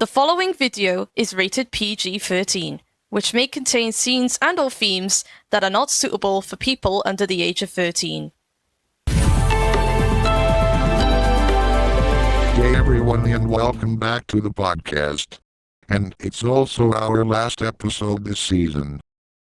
The following video is rated PG-13, which may contain scenes and/or themes that are not suitable for people under the age of 13. Hey everyone, and welcome back to the podcast. And it's also our last episode this season.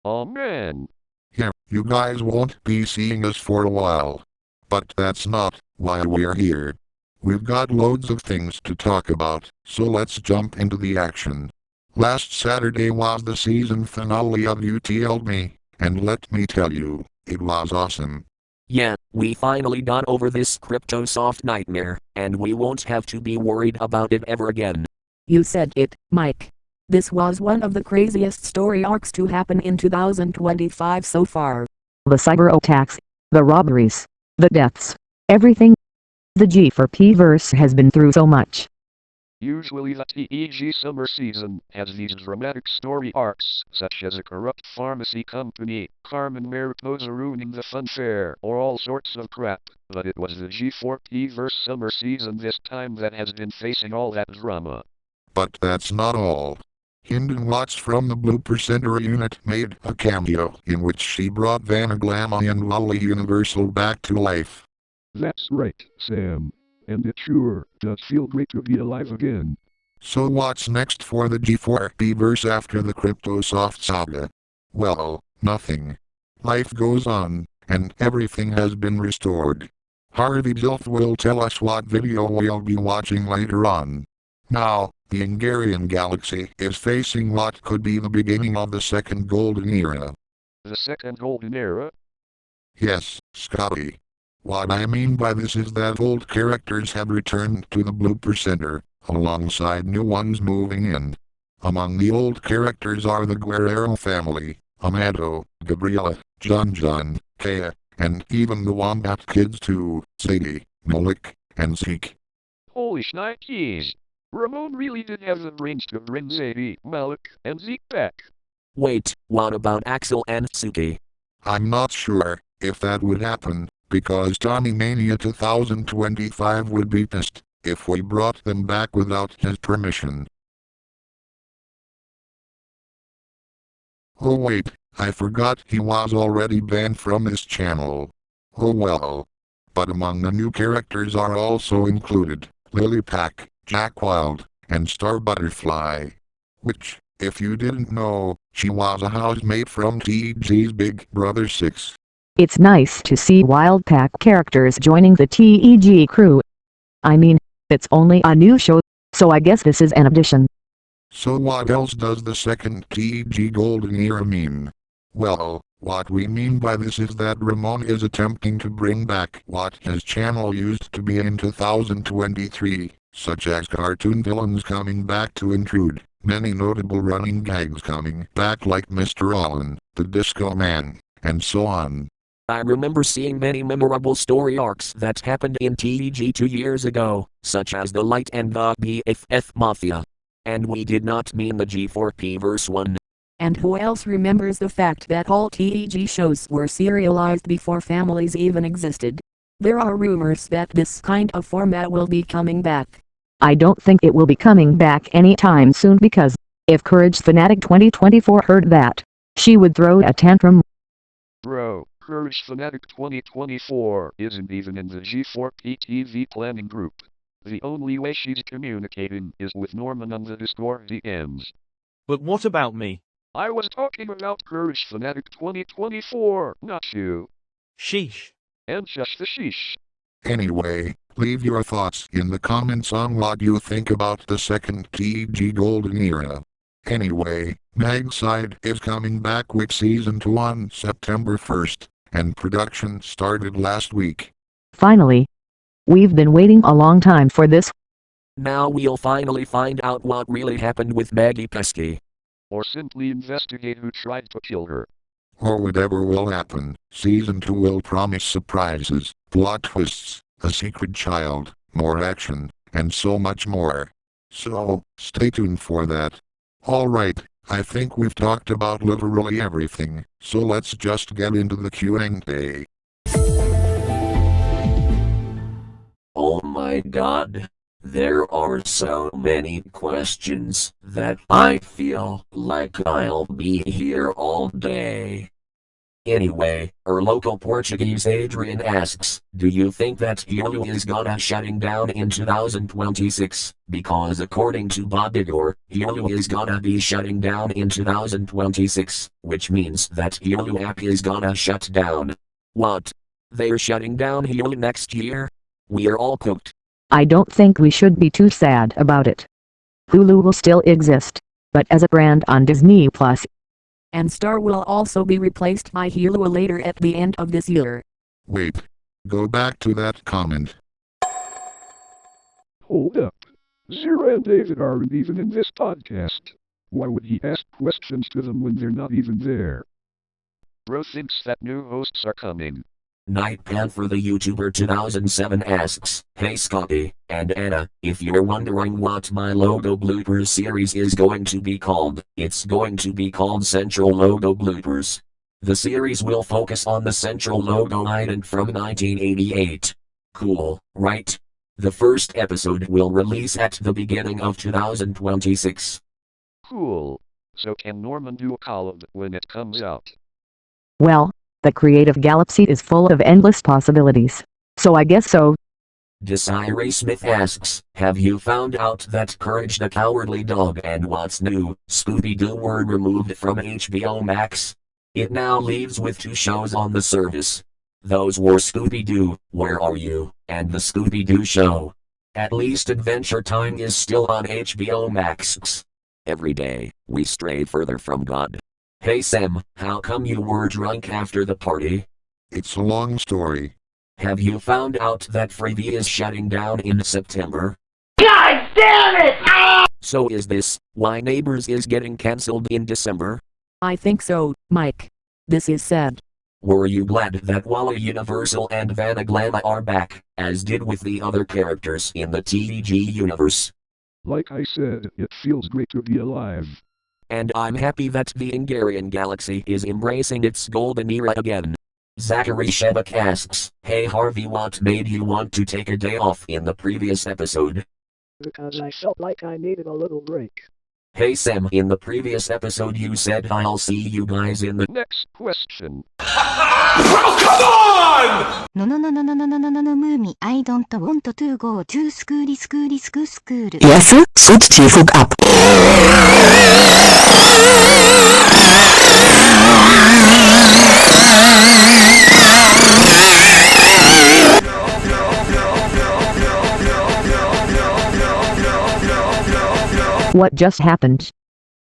Oh man. Yeah, you guys won't be seeing us for a while. But that's not why we're here. We've got loads of things to talk about, so let's jump into the action. Last Saturday was the season finale of You Told Me, and let me tell you, it was awesome. Yeah, we finally got over this CryptoSoft nightmare, and we won't have to be worried about it ever again. You said it, Mike. This was one of the craziest story arcs to happen in 2025 so far. The cyber attacks, the robberies, the deaths, everything. The G4P-verse has been through so much. Usually the TEG summer season has these dramatic story arcs, such as a corrupt pharmacy company, Carmen Mariposa ruining the fun fair, or all sorts of crap, but it was the G4P-verse summer season this time that has been facing all that drama. But that's not all. Hyndon Watts from the Blooper Center unit made a cameo in which she brought Vanna Glammy and Lolly Universal back to life. That's right, Sam. And it sure does feel great to be alive again. So what's next for the G4P-verse after the CryptoSoft saga? Well, nothing. Life goes on, and everything has been restored. Harvey Dilf will tell us what video we'll be watching later on. Now, the TheEngarianGalaxy is facing what could be the beginning of the second golden era. The second golden era? Yes, Scotty. What I mean by this is that old characters have returned to the Blooper Center, alongside new ones moving in. Among the old characters are the Guerrero family, Amado, Gabriela, John, Kaya, and even the Wombat Kids too, Sadie, Malik, and Zeke. Holy shnikes! Ramon really did have the brains to bring Zadie, Malik, and Zeke back. Wait, what about Axel and Suki? I'm not sure if that would happen, because Tommy Mania 2025 would be pissed if we brought them back without his permission. Oh wait, I forgot he was already banned from this channel. Oh well. But among the new characters are also included Lily Pack, Jack Wild, and Star Butterfly. Which, if you didn't know, she was a housemate from TEG's Big Brother 6. It's nice to see Wild Pack characters joining the TEG crew. I mean, it's only a new show, so I guess this is an addition. So what else does the second TEG Golden Era mean? Well, what we mean by this is that Ramon is attempting to bring back what his channel used to be in 2023, such as cartoon villains coming back to intrude, many notable running gags coming back like Mr. Allen, the Disco Man, and so on. I remember seeing many memorable story arcs that happened in TEG 2 years ago, such as The Light and the BFF Mafia. And we did not mean the G4P verse 1. And who else remembers the fact that all TEG shows were serialized before families even existed? There are rumors that this kind of format will be coming back. I don't think it will be coming back anytime soon because, if Courage Fanatic 2024 heard that, she would throw a tantrum. Bro, Courage Fanatic 2024 isn't even in the G4P TV planning group. The only way she's communicating is with Norman on the Discord DMs. But what about me? I was talking about Courage Fanatic 2024, not you. Sheesh. And just the sheesh. Anyway, leave your thoughts in the comments on what you think about the second TEG Golden Era. Anyway, Maggside is coming back with Season 2 on September 1st, and production started last week. Finally. We've been waiting a long time for this. Now we'll finally find out what really happened with Maggie Pesky. Or simply investigate who tried to kill her. Or whatever will happen, Season 2 will promise surprises, plot twists, a secret child, more action, and so much more. So, stay tuned for that. Alright, I think we've talked about literally everything, so let's just get into the Q&A. Oh my god. There are so many questions that I feel like I'll be here all day. Anyway, our local Portuguese Adrian asks, do you think that Hulu is gonna shutting down in 2026? Because according to Bob Igor, Hulu is gonna be shutting down in 2026, which means that Hulu app is gonna shut down. What? They're shutting down Hulu next year? We're all cooked. I don't think we should be too sad about it. Hulu will still exist, but as a brand on Disney Plus. And Star will also be replaced by Hulu later at the end of this year. Wait. Go back to that comment. Hold up. Zira and David aren't even in this podcast. Why would he ask questions to them when they're not even there? Bro thinks that new hosts are coming. Night Panther the YouTuber 2007 asks, hey Scotty and Anna, if you're wondering what my logo bloopers series is going to be called, it's going to be called Central Logo Bloopers. The series will focus on the central logo item from 1988. Cool, right? The first episode will release at the beginning of 2026. Cool. So can Norman do a collab when it comes out? Well, the creative galaxy is full of endless possibilities. So I guess so. Desiree Smith asks, have you found out that Courage the Cowardly Dog and What's New, Scooby-Doo were removed from HBO Max? It now leaves with 2 shows on the service. Those were Scooby-Doo, Where Are You, and The Scooby-Doo Show. At least Adventure Time is still on HBO Max. Every day, we stray further from God. Hey Sam, how come you were drunk after the party? It's a long story. Have you found out that Freebie is shutting down in September? God damn it! Ah! So is this why Neighbors is getting cancelled in December? I think so, Mike. This is sad. Were you glad that Wally Universal and Vanna Glamma are back, as did with the other characters in the TEG universe? Like I said, it feels great to be alive. And I'm happy that the TheEngarianGalaxy is embracing its golden era again. Zachary Shebek asks, hey Harvey, what made you want to take a day off in the previous episode? Because I felt like I needed a little break. Hey Sam, in the previous episode you said I'll see you guys in the Next question. No no no no no no no no no no Moomy, I don't want to go to school. Yes, switch to hook up. What just happened?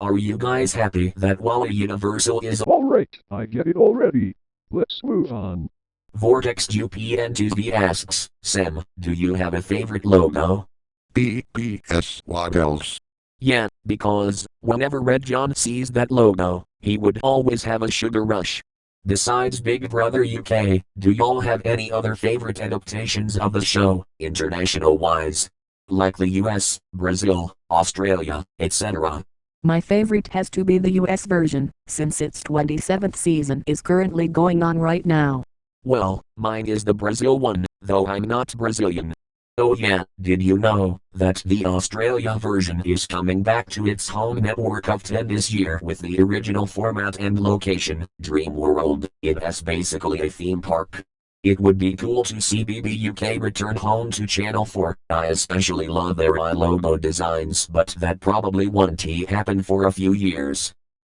Are you guys happy that Wally Universal is Alright, I get it already. Let's move on. Vortex UPN2V asks, Sam, do you have a favorite logo? BPS, what else? Yeah, because whenever Red John sees that logo, he would always have a sugar rush. Besides Big Brother UK, do y'all have any other favorite adaptations of the show, international wise? Like the US, Brazil, Australia, etc. My favorite has to be the US version, since its 27th season is currently going on right now. Well, mine is the Brazil one, though I'm not Brazilian. Oh yeah, did you know that the Australia version is coming back to its home network of 10 this year with the original format and location, Dream World? It has basically a theme park. It would be cool to see BB UK return home to Channel 4. I especially love their logo designs, but that probably won't happen for a few years.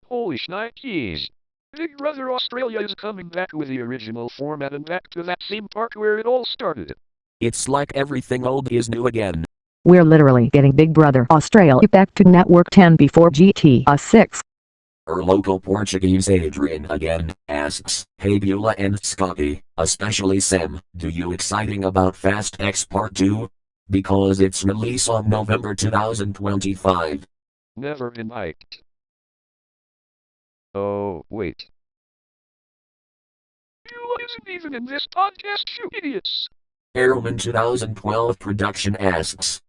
Holy shnikes. Big Brother Australia is coming back with the original format and back to that theme park where it all started. It's like everything old is new again. We're literally getting Big Brother Australia back to Network 10 before GTA 6. Our local Portuguese Adrian again asks, hey Beulah and Scotty, especially Sam, do you exciting about Fast X Part 2? Because its release on November 2025. Never been hyped. Oh, wait. Beulah isn't even in this podcast, you idiots! Airman 2012 production asks,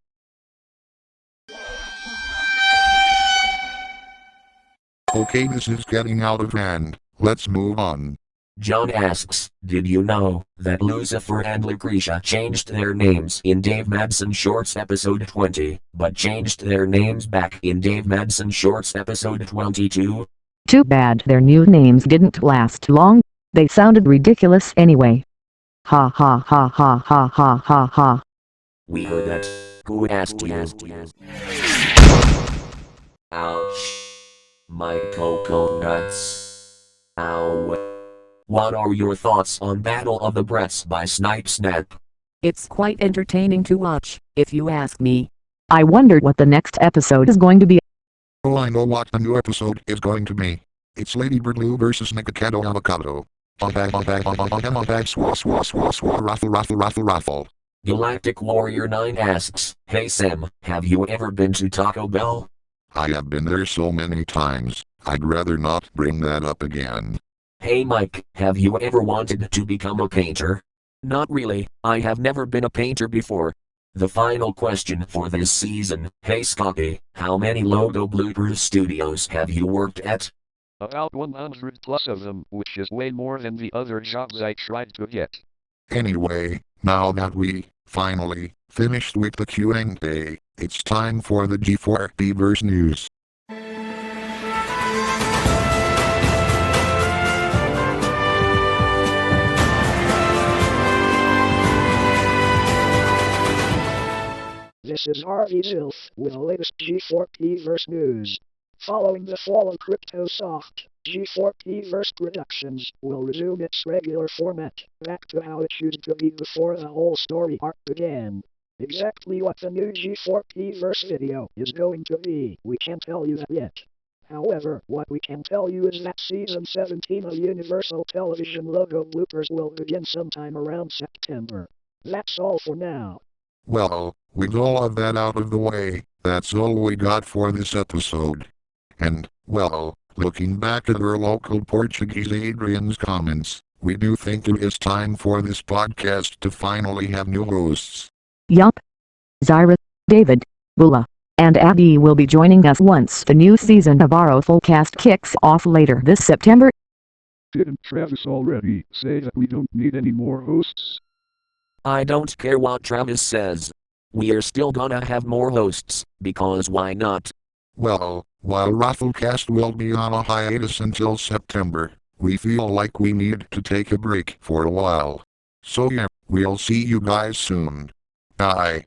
Okay, this is getting out of hand. Let's move on. John asks, did you know that Lucifer and Lucretia changed their names in Dave Madsen Shorts episode 20, but changed their names back in Dave Madsen Shorts episode 22? Too bad their new names didn't last long. They sounded ridiculous anyway. Ha ha ha ha ha ha ha ha. We heard that. Who asked you? Ouch. My coconuts. Ow. What are your thoughts on Battle of the Breaths by Snipe Snap? It's quite entertaining to watch, if you ask me. I wonder what the next episode is going to be. Oh, I know what the new episode is going to be. It's Lady Birdloo versus Megacado Avocado. Raffle. Galactic Warrior 9 asks, hey Sam, have you ever been to Taco Bell? I have been there so many times, I'd rather not bring that up again. Hey Mike, have you ever wanted to become a painter? Not really, I have never been a painter before. The final question for this season, hey Scotty, how many Logo Bloopers studios have you worked at? About 100 plus of them, which is way more than the other jobs I tried to get. Anyway, now that we finally finished with the Q&A, it's time for the G4 Beavers news. This is Harvey Zilf with the latest G4Pverse news. Following the fall of CryptoSoft, G4Pverse Productions will resume its regular format, back to how it used to be before the whole story arc began. Exactly what the new G4Pverse video is going to be, we can't tell you that yet. However, what we can tell you is that Season 17 of Universal Television Logo Bloopers will begin sometime around September. That's all for now. Well, with all of that out of the way, that's all we got for this episode. And, well, looking back at our local Portuguese Adrian's comments, we do think it is time for this podcast to finally have new hosts. Yup. Zyra, David, Bula, and Abby will be joining us once the new season of ROFLCast kicks off later this September. Didn't Travis already say that we don't need any more hosts? I don't care what Travis says. We're still gonna have more hosts, because why not? Well, while ROFLCast will be on a hiatus until September, we feel like we need to take a break for a while. So yeah, we'll see you guys soon. Bye.